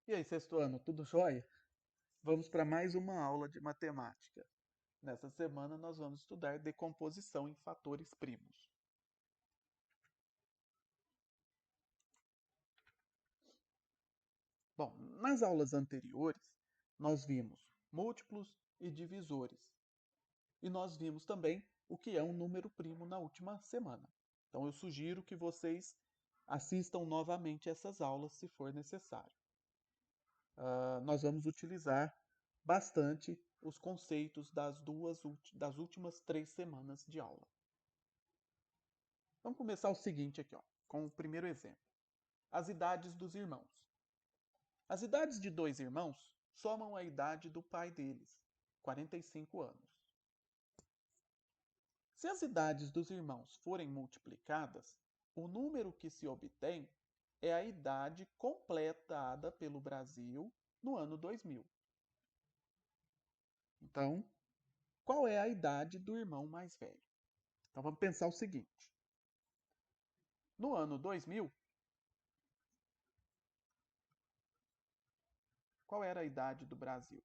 E aí, sexto ano, tudo jóia? Vamos para mais uma aula de matemática. Nessa semana nós vamos estudar decomposição em fatores primos. Bom, nas aulas anteriores nós vimos múltiplos e divisores. E nós vimos também o que é um número primo na última semana. Então eu sugiro que vocês assistam novamente essas aulas se for necessário. Nós vamos utilizar bastante os conceitos das últimas 3 semanas de aula. Vamos começar o seguinte aqui, ó, com o primeiro exemplo. As idades dos irmãos. As idades de dois irmãos somam a idade do pai deles, 45 anos. Se as idades dos irmãos forem multiplicadas, o número que se obtém é a idade completada pelo Brasil no ano 2000. Então, qual é a idade do irmão mais velho? Então vamos pensar o seguinte. No ano 2000, qual era a idade do Brasil?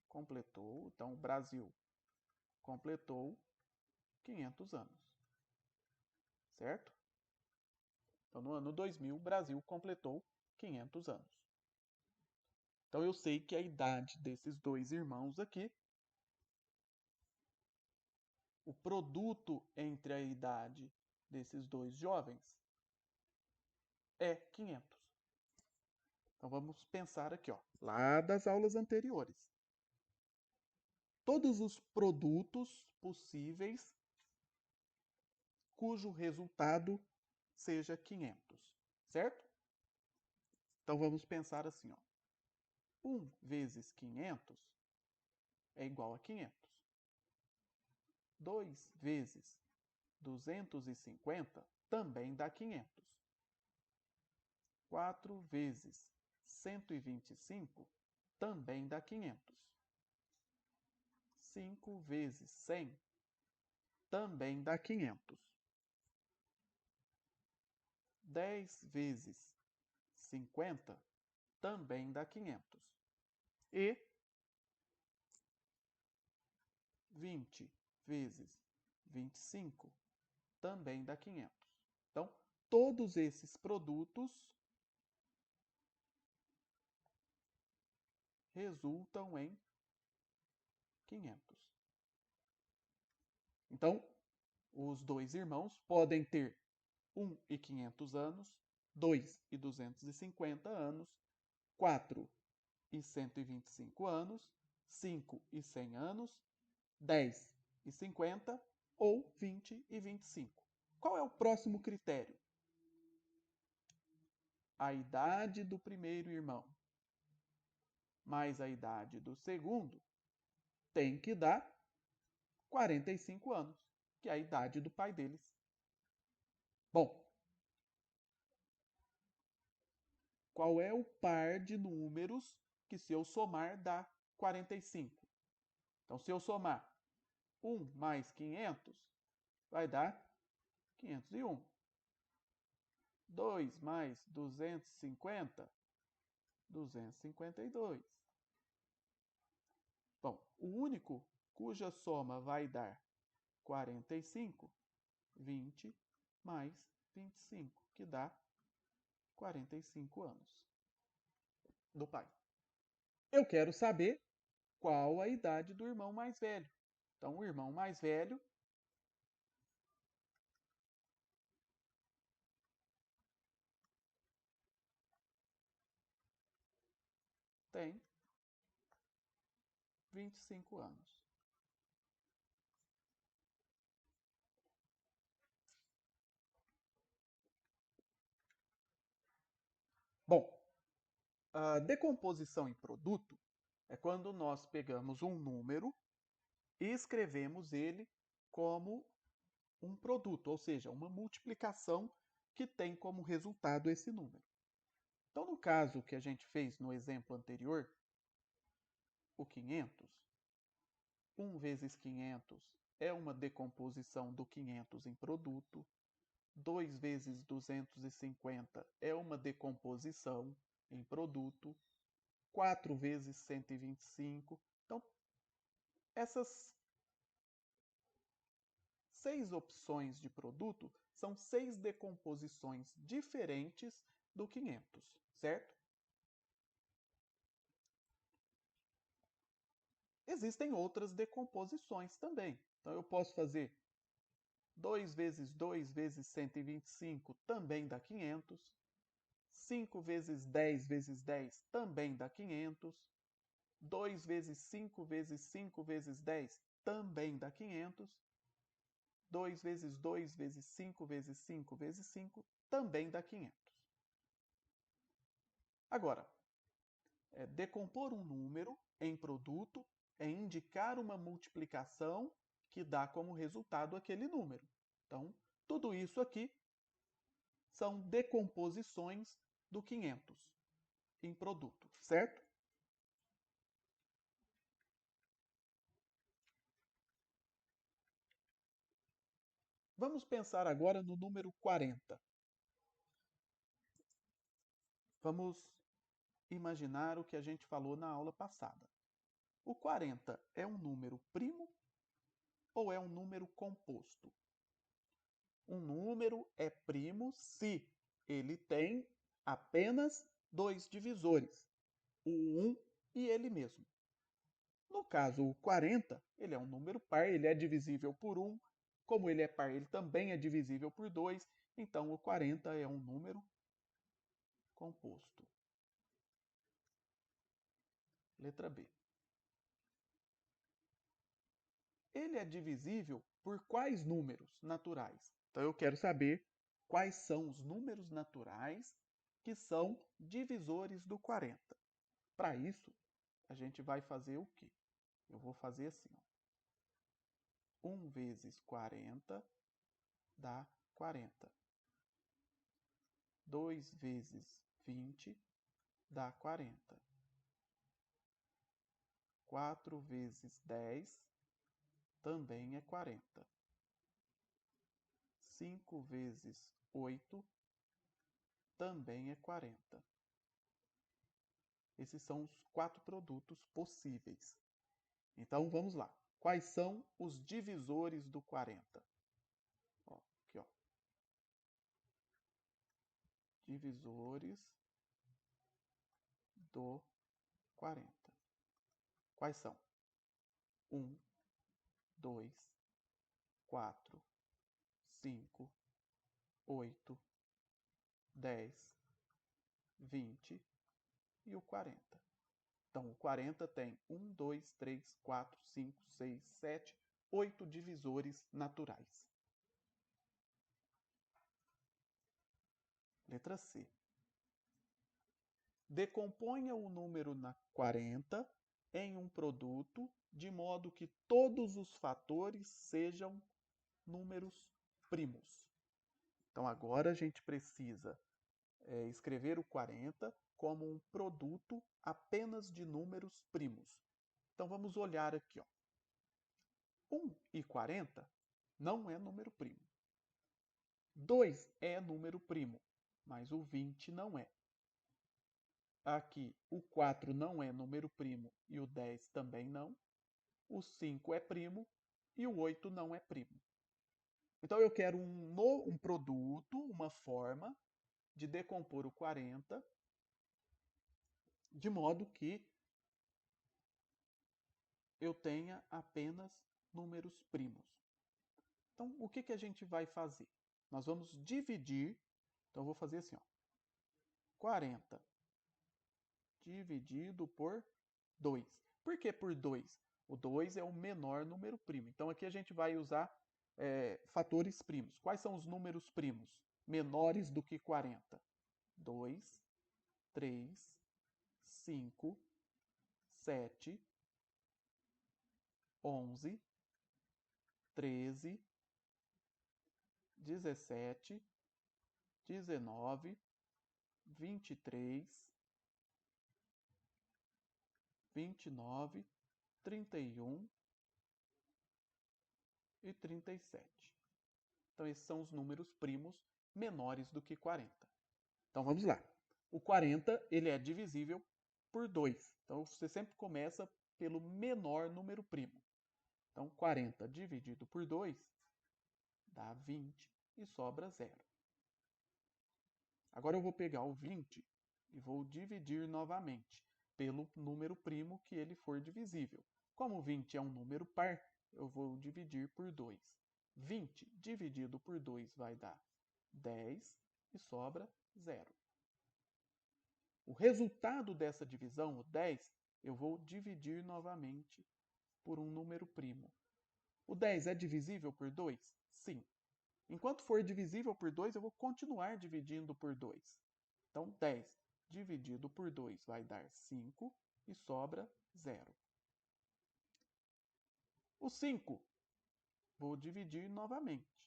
Completou, então o Brasil completou 500 anos, certo? Então no ano 2000, o Brasil completou 500 anos. Então eu sei que a idade desses dois irmãos aqui, o produto entre a idade desses dois jovens é 500. Então vamos pensar aqui, ó, lá das aulas anteriores. Todos os produtos possíveis cujo resultado seja 500, certo? Então vamos pensar assim, ó. 1 vezes 500 é igual a 500. 2 vezes 250 também dá 500. 4 vezes 125 também dá 500. 5 vezes 100 também dá 500. 10 vezes 50 também dá 500. E 20 vezes 25 também dá 500. Então, todos esses produtos resultam em 500. Então, os dois irmãos podem ter 1 e 500 anos, 2 e 250 anos, 4 e 125 anos, 5 e 100 anos, 10 e 50 ou 20 e 25. Qual é o próximo critério? A idade do primeiro irmão mais a idade do segundo tem que dar 45 anos, que é a idade do pai deles. Bom, qual é o par de números que, se eu somar, dá 45? Então, se eu somar 1 mais 500, vai dar 501. 2 mais 250, 252. Bom, o único cuja soma vai dar 45, 20 mais 25, que dá 45 anos do pai. Eu quero saber qual a idade do irmão mais velho. Então, o irmão mais velho tem 25 anos. Bom, a decomposição em produto é quando nós pegamos um número e escrevemos ele como um produto, ou seja, uma multiplicação que tem como resultado esse número. Então, no caso que a gente fez no exemplo anterior, o 500, 1 vezes 500 é uma decomposição do 500 em produto, 2 vezes 250 é uma decomposição em produto. 4 vezes 125. Então, essas 6 opções de produto são 6 decomposições diferentes do 500, certo? Existem outras decomposições também. Então, eu posso fazer 2 vezes 2 vezes 125 também dá 500. 5 vezes 10 vezes 10 também dá 500. 2 vezes 5 vezes 5 vezes 10 também dá 500. 2 vezes 2 vezes 5 vezes 5 vezes 5 também dá 500. Agora, decompor um número em produto é indicar uma multiplicação que dá como resultado aquele número. Então, tudo isso aqui são decomposições do 500 em produto, certo? Vamos pensar agora no número 40. Vamos imaginar o que a gente falou na aula passada. O 40 é um número primo ou é um número composto? Um número é primo se ele tem apenas dois divisores, o 1 e ele mesmo. No caso, o 40, ele é um número par, ele é divisível por 1. Como ele é par, ele também é divisível por 2. Então, o 40 é um número composto. Letra B. Ele é divisível por quais números naturais? Então eu quero saber quais são os números naturais que são divisores do 40. Para isso, a gente vai fazer o quê? Eu vou fazer assim, ó. 1 vezes 40 dá 40. 2 vezes 20 dá 40. 4 vezes 10 também é 40. 5 vezes 8 também é 40. Esses são os 4 produtos possíveis. Então vamos lá. Quais são os divisores do 40? Ó, aqui, ó. Divisores do 40. Quais são? 1, 2, 4, 5, 8, 10, 20 e o 40. Então, o 40 tem 1, 2, 3, 4, 5, 6, 7, 8 divisores naturais. Letra C. Decomponha o número 40 em um produto de modo que todos os fatores sejam números primos. Então, agora a gente precisa escrever o 40 como um produto apenas de números primos. Então, vamos olhar aqui. Ó. 1 e 40 não é número primo. 2 é número primo, mas o 20 não é. Aqui, o 4 não é número primo e o 10 também não. O 5 é primo e o 8 não é primo. Então, eu quero um produto, uma forma de decompor o 40 de modo que eu tenha apenas números primos. Então, o que a gente vai fazer? Nós vamos dividir. Então, eu vou fazer assim, ó. 40 dividido por 2. Por que por 2? O 2 é o menor número primo. Então, aqui a gente vai usar fatores primos. Quais são os números primos menores do que 40? 2, 3, 5, 7, 11, 13, 17, 19, 23, 29, 31 e 37. Então, esses são os números primos menores do que 40. Então, vamos lá. O 40, ele é divisível por 2. Então, você sempre começa pelo menor número primo. Então, 40 dividido por 2 dá 20 e sobra 0. Agora eu vou pegar o 20 e vou dividir novamente pelo número primo que ele for divisível. Como 20 é um número par, eu vou dividir por 2. 20 dividido por 2 vai dar 10 e sobra 0. O resultado dessa divisão, o 10, eu vou dividir novamente por um número primo. O 10 é divisível por 2? Sim. Enquanto for divisível por 2, eu vou continuar dividindo por 2. Então, 10 dividido por 2 vai dar 5 e sobra 0. O 5, vou dividir novamente.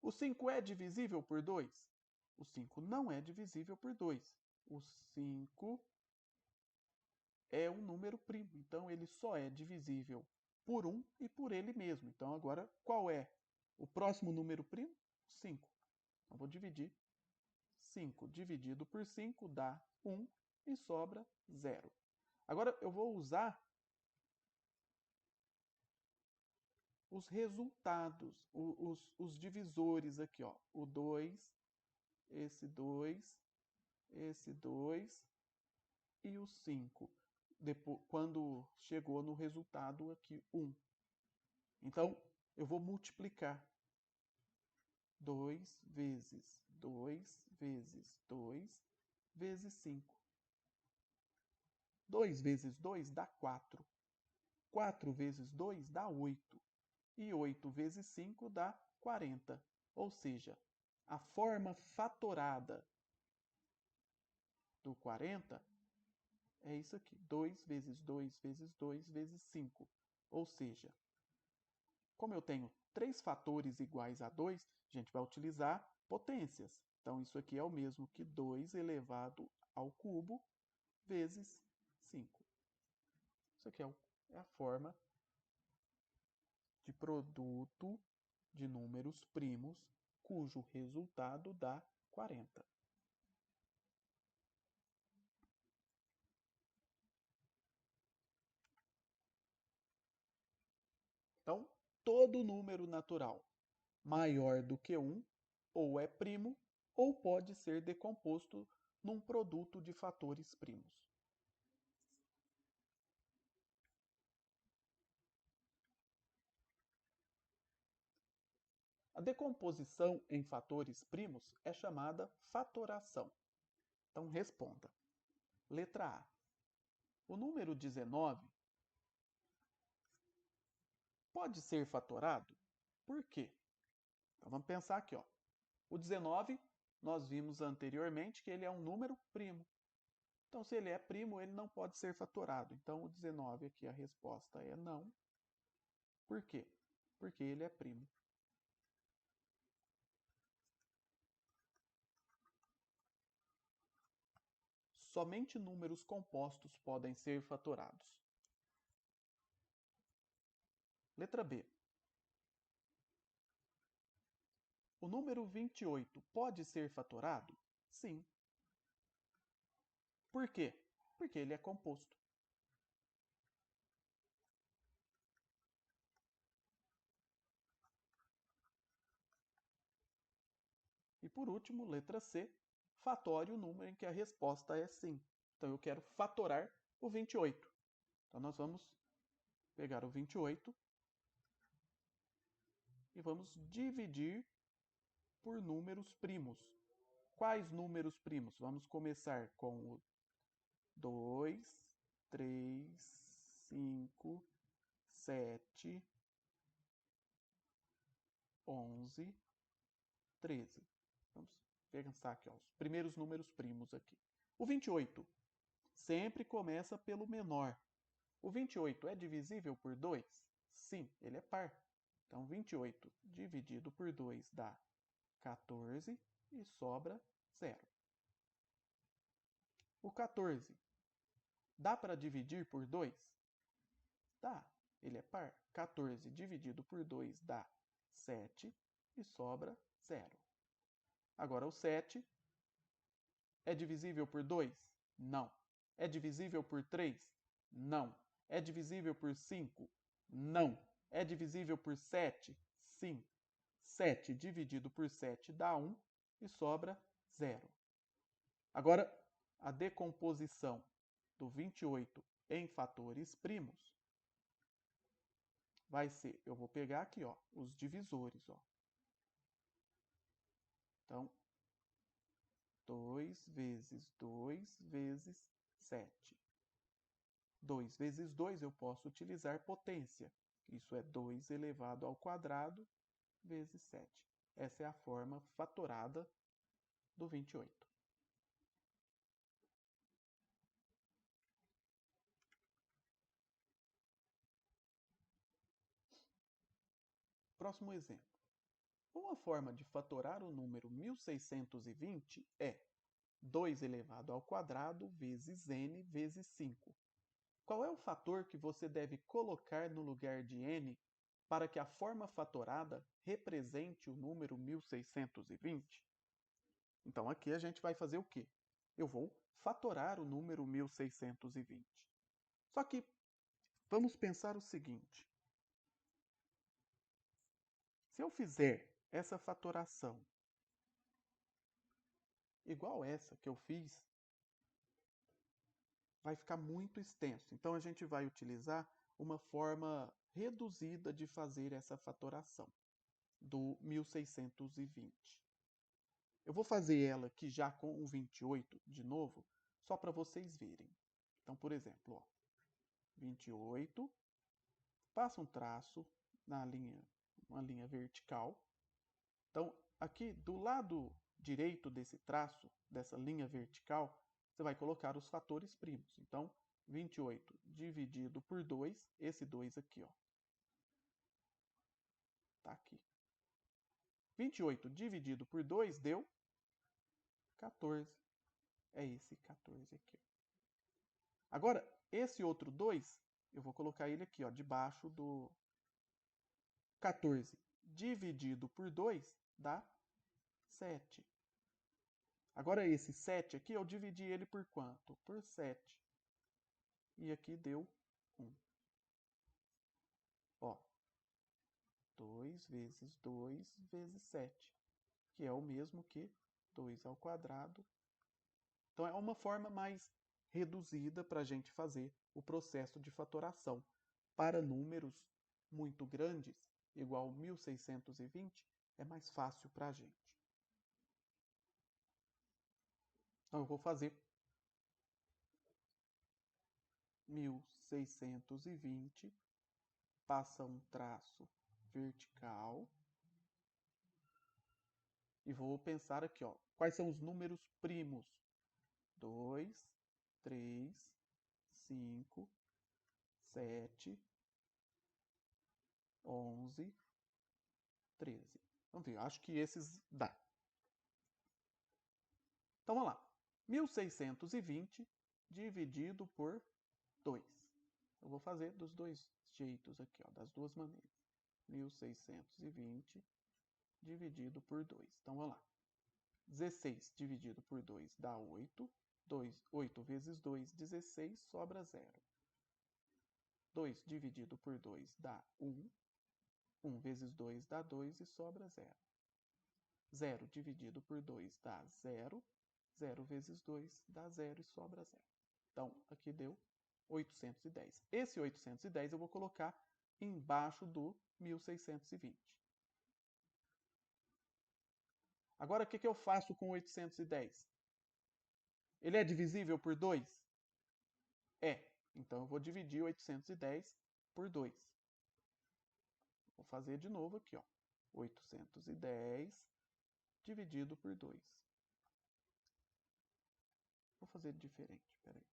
O 5 é divisível por 2? O 5 não é divisível por 2. O 5 é um número primo, então ele só é divisível por 1 e por ele mesmo. Então, agora, qual é o próximo número primo? 5. Então, vou dividir. 5 dividido por 5 dá 1 e sobra 0. Agora, eu vou usar os resultados, os divisores aqui, ó. O 2, esse 2, esse 2 e o 5. Depois, quando chegou no resultado aqui, 1. Então, eu vou multiplicar 2 vezes 2 vezes 2 vezes 5. 2 vezes 2 dá 4. 4 vezes 2 dá 8. E 8 vezes 5 dá 40. Ou seja, a forma fatorada do 40 é isso aqui. 2 vezes 2 vezes 2 vezes 5. Ou seja, como eu tenho 3 fatores iguais a 2, a gente vai utilizar potências. Então, isso aqui é o mesmo que 2 elevado ao cubo vezes 5. Isso aqui é a forma de produto de números primos cujo resultado dá 40. Então, todo número natural maior do que 1 ou é primo ou pode ser decomposto num produto de fatores primos. A decomposição em fatores primos é chamada fatoração. Então, responda. Letra A. O número 19 pode ser fatorado? Por quê? Então, vamos pensar aqui, ó. O 19, nós vimos anteriormente que ele é um número primo. Então, se ele é primo, ele não pode ser fatorado. Então, o 19 aqui, a resposta é não. Por quê? Porque ele é primo. Somente números compostos podem ser fatorados. Letra B. O número 28 pode ser fatorado? Sim. Por quê? Porque ele é composto. E por último, letra C, fatore o número em que a resposta é sim. Então eu quero fatorar o 28. Então nós vamos pegar o 28 e vamos dividir por números primos. Quais números primos? Vamos começar com o 2, 3, 5, 7, 11, 13. Vamos pensar aqui, ó, os primeiros números primos aqui. O 28 sempre começa pelo menor. O 28 é divisível por 2? Sim, ele é par. Então, 28 dividido por 2 dá 14 e sobra 0. O 14 dá para dividir por 2? Dá. ele é par. 14 dividido por 2 dá 7 e sobra 0. Agora o 7 é divisível por 2? Não. É divisível por 3? Não. É divisível por 5? Não. É divisível por 7? Sim. 7 dividido por 7 dá 1 e sobra 0. Agora, a decomposição do 28 em fatores primos vai ser, eu vou pegar aqui, ó, os divisores, ó. Então, 2 vezes 2 vezes 7. 2 vezes 2 eu posso utilizar potência. Isso é 2 elevado ao quadrado vezes 7. Essa é a forma fatorada do 28. Próximo exemplo. Uma forma de fatorar o número 1620 é 2 elevado ao quadrado vezes n vezes 5. Qual é o fator que você deve colocar no lugar de n para que a forma fatorada represente o número 1620? Então aqui a gente vai fazer o quê? Eu vou fatorar o número 1620. Só que vamos pensar o seguinte. Se eu fizer essa fatoração igual essa que eu fiz, vai ficar muito extenso. Então a gente vai utilizar uma forma reduzida de fazer essa fatoração do 1620. Eu vou fazer ela aqui já com o 28 de novo, só para vocês verem. Então, por exemplo, ó, 28, passa um traço na linha, uma linha vertical. Então, aqui do lado direito desse traço, dessa linha vertical, você vai colocar os fatores primos. Então, 28 dividido por 2, esse 2 aqui, ó. Tá aqui. 28 dividido por 2 deu 14. É esse 14 aqui. Agora, esse outro 2, eu vou colocar ele aqui, ó, debaixo do 14 dividido por 2 dá 7. Agora, esse 7 aqui, eu dividi ele por quanto? Por 7. E aqui deu 1. Ó, 2 vezes 2 vezes 7, que é o mesmo que 2 ao quadrado. Então, é uma forma mais reduzida para a gente fazer o processo de fatoração. Para números muito grandes, igual 1620, é mais fácil para a gente. Então, eu vou fazer 1620, passa um traço vertical, e vou pensar aqui, ó, quais são os números primos? 2, 3, 5, 7, 11, 13. Vamos ver, acho que esses dá. Então vamos lá. 1620 dividido por 2. Eu vou fazer dos dois jeitos aqui, ó, das duas maneiras. 1620 dividido por 2. Então vamos lá. 16 dividido por 2 dá 8. 8 vezes 2, 16, sobra 0. 2 dividido por 2 dá 1. 1 vezes 2 dá 2 e sobra 0. 0 dividido por 2 dá 0. 0 vezes 2 dá 0 e sobra 0. Então, aqui deu 810. Esse 810 eu vou colocar embaixo do 1620. Agora, o que eu faço com 810? Ele é divisível por 2? É. Então, eu vou dividir 810 por 2. Vou fazer de novo aqui, ó. 810 dividido por 2. Vou fazer diferente, peraí.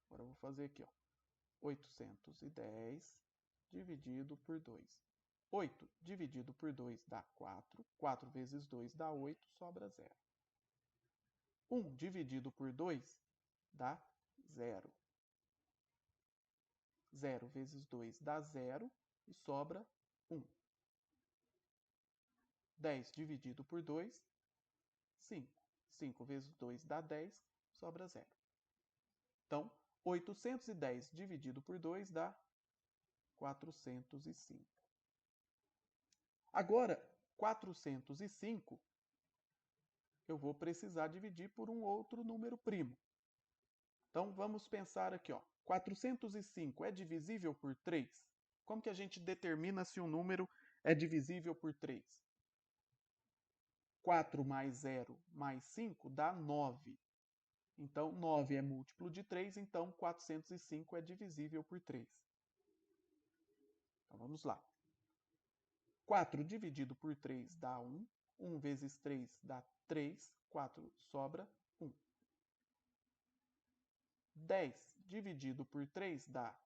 Agora eu vou fazer aqui, ó. 810 dividido por 2. 8 dividido por 2 dá 4. 4 vezes 2 dá 8, sobra 0. 1 dividido por 2 dá 0. 0 vezes 2 dá 0 e sobra 1. 10 dividido por 2, 5. 5 vezes 2 dá 10, sobra 0. Então, 810 dividido por 2 dá 405. Agora, 405 eu vou precisar dividir por um outro número primo. Então, vamos pensar aqui, ó. 405 é divisível por 3? Como que a gente determina se um número é divisível por 3? 4 mais 0 mais 5 dá 9. Então, 9 é múltiplo de 3, então 405 é divisível por 3. Então, vamos lá. 4 dividido por 3 dá 1. 1 vezes 3 dá 3. 4 sobra 1. 10 dividido por 3 dá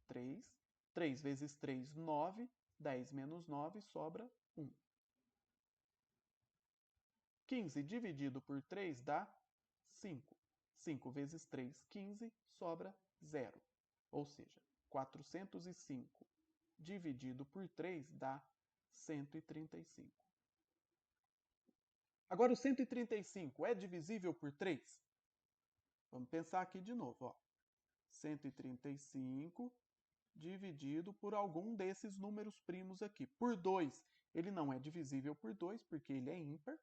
3. 3 vezes 3, 9. 10 menos 9 sobra 1. 15 dividido por 3 dá 5. 5 vezes 3, 15, sobra 0. Ou seja, 405 dividido por 3 dá 135. Agora, o 135 é divisível por 3? Vamos pensar aqui de novo, ó. 135 dividido por algum desses números primos aqui. Por 2, ele não é divisível por 2, porque ele é ímpar.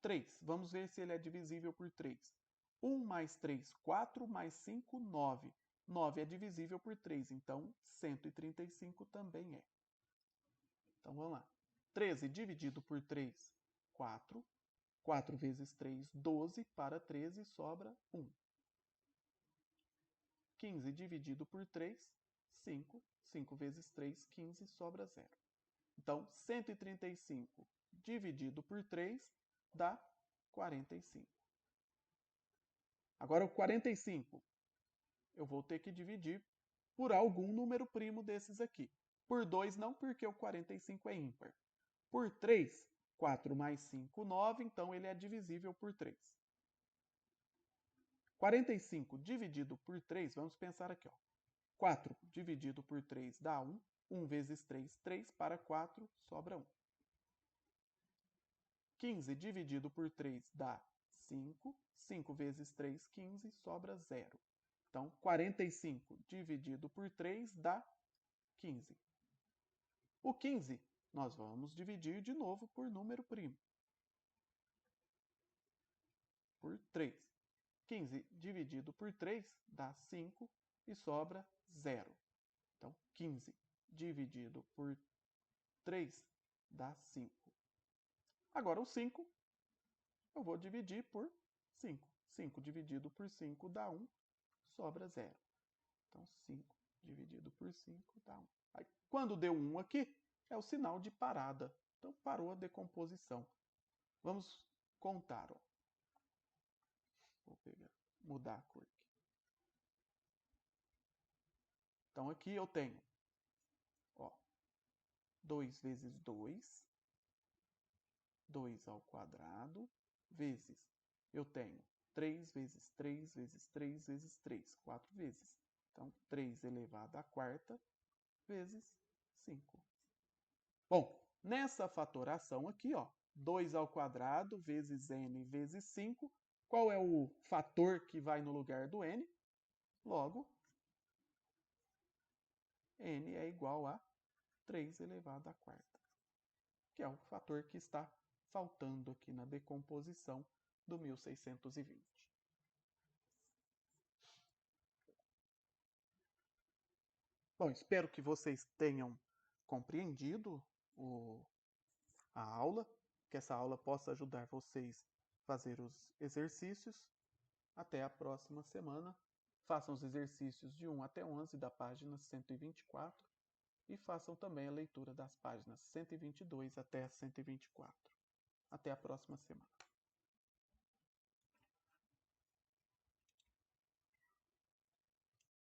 3, vamos ver se ele é divisível por 3. 1 mais 3, 4, mais 5, 9. 9 é divisível por 3, então 135 também é. Então vamos lá. 13 dividido por 3, 4. 4 vezes 3, 12. Para 13 sobra 1. 15 dividido por 3, 5. 5 vezes 3, 15, sobra 0. Então, 135 dividido por 3 dá 45. Agora, o 45 eu vou ter que dividir por algum número primo desses aqui. Por 2 não, porque o 45 é ímpar. Por 3, 4 mais 5, 9, então ele é divisível por 3. 45 dividido por 3, vamos pensar aqui, ó. 4 dividido por 3 dá 1. 1 vezes 3, 3. Para 4, sobra 1. 15 dividido por 3 dá 5. 5 vezes 3, 15. Sobra 0. Então, 45 dividido por 3 dá 15. O 15, nós vamos dividir de novo por número primo. Por 3. 15 dividido por 3 dá 5 e sobra 0. Então, 15 dividido por 3 dá 5. Agora, o 5 eu vou dividir por 5. 5 dividido por 5 dá 1, sobra 0. Então, 5 dividido por 5 dá 1. Aí, quando deu 1 aqui, é o sinal de parada. Então, parou a decomposição. Vamos contar, ó. Vou pegar, mudar a cor aqui. Então, aqui eu tenho, ó, 2 vezes 2, 2 ao quadrado, vezes, eu tenho 3 vezes 3 vezes 3 vezes 3, 4 vezes. Então, 3 elevado à quarta vezes 5. Bom, nessa fatoração aqui, ó, 2 ao quadrado vezes n vezes 5, qual é o fator que vai no lugar do n? Logo, n é igual a 3 elevado à quarta, que é o fator que está faltando aqui na decomposição do 1620. Bom, espero que vocês tenham compreendido a aula, que essa aula possa ajudar vocês a fazer os exercícios. Até a próxima semana. Façam os exercícios de 1 até 11 da página 124 e façam também a leitura das páginas 122 até 124. Até a próxima semana.